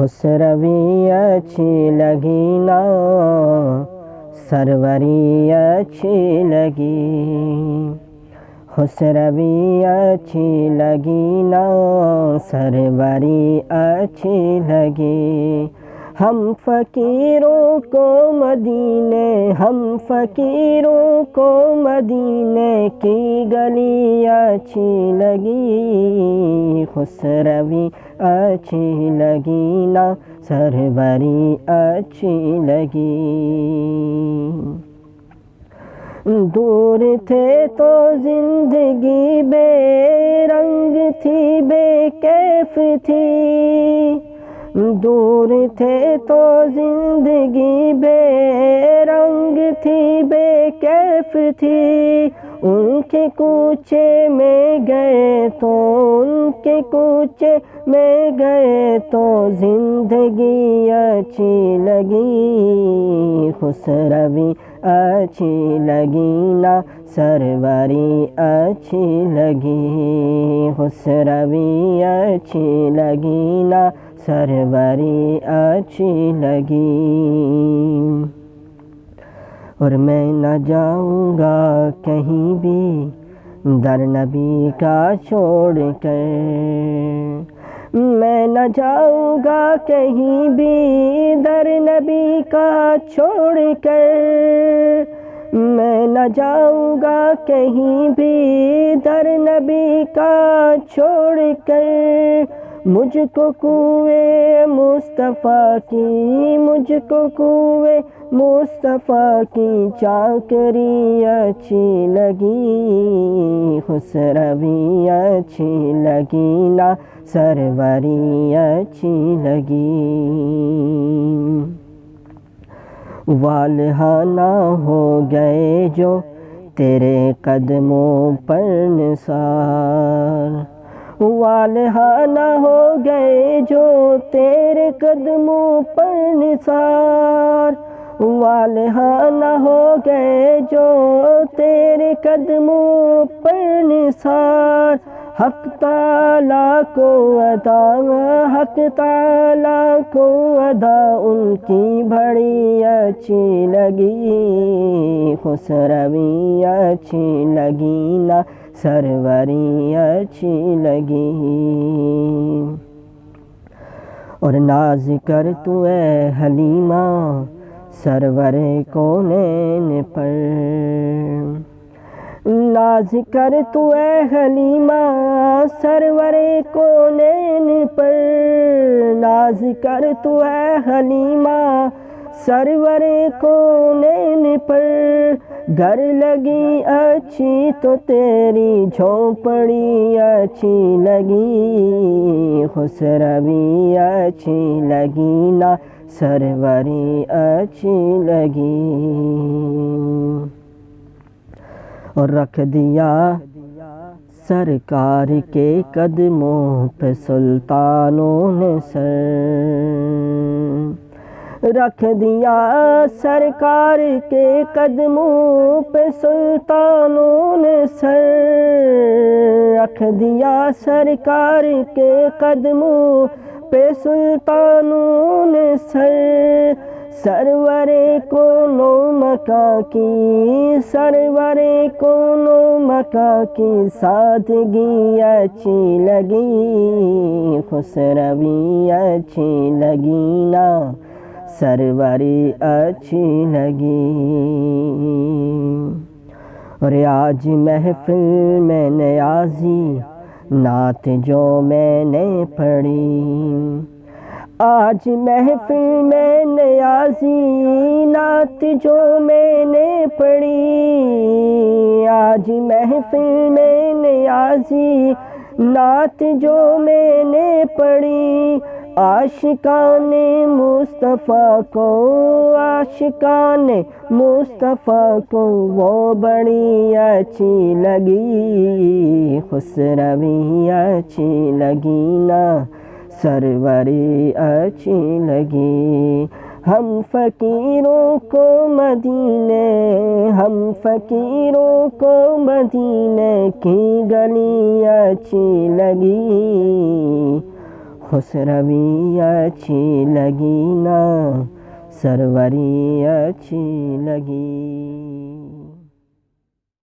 خسروی اچھی لگی نا سروری اچھی لگی، خسروی اچھی لگی نا سروری اچھی لگی۔ ہم فقیروں کو مدینے، ہم فقیروں کو مدینے کی گلی اچھی لگی، خسروی اچھی لگی نا سروری اچھی لگی۔ دور تھے تو زندگی بے رنگ تھی، بے کیف تھی، دور تھے تو زندگی بے رنگ تھی، بے کیف تھی، ان کے کوچے میں گئے تو، ان کے کوچے میں گئے تو زندگی اچھی لگی، خسروی اچھی لگی نا سروری اچھی لگی، خسروی اچھی لگی نا سروری اچھی لگی۔ اور میں نہ جاؤں گا کہیں بھی در نبی کا چھوڑ کر، میں نہ جاؤں گا کہیں بھی در نبی کا چھوڑ کر، میں نہ جاؤں گا کہیں بھی در نبی کا چھوڑ کر، مجھ کو کوئے مصطفیٰ کی، مجھ کو کوئے مصطفیٰ کی چاکری اچھی لگی، خسروی اچھی لگی نا سروری اچھی لگی۔ والہا نہ ہو گئے جو تیرے قدموں پر نثار، والہا نہ ہو گئے جو تیرے قدموں پر نثار، والہا نہ ہو گئے جو تیرے قدموں پر نثار، حق تعالیٰ کو عطا، حق تعالیٰ کو ادا ان کی بڑی اچھی لگی، خسروی اچھی لگی نا سروری اچھی لگی۔ اور ناز کر تو اے حلیمہ سرور کونین پر، ناز کر تو اے حلیمہ سرور کونین پر، ناز کر تو اے حلیمہ سرور کونین پر، گر لگی اچھی تو تیری جھونپڑی اچھی لگی، خسروی اچھی لگی نا سروری اچھی لگی۔ اور رکھ دیا سرکار کے قدموں پہ سلطانوں نے سر، رکھ دیا سرکار کے قدموں پہ سلطانوں نے سر، رکھ دیا سرکار کے قدموں پہ سلطانوں نے سر، سرور کونو مکان کی، سرور کونو مکان کی سادگی اچھی لگی، خسروی اچھی لگی نا سروری اچھی لگی۔ اور آج محفل میں نیازی نعت جو میں نے پڑھی، آج محفل میں نیازی نعت جو میں نے پڑھی، آج محفل میں نیازی نعت جو میں نے پڑھی، عاشقان مصطفیٰ کو، عاشقان مصطفیٰ کو وہ بڑی اچھی لگی، خسروی اچھی لگی نا سروری اچھی لگی۔ ہم فقیروں کو مدینے، ہم فقیروں کو مدینے کی گلی اچھی لگی، خسروی اچھی لگی نہ سروری اچھی لگی۔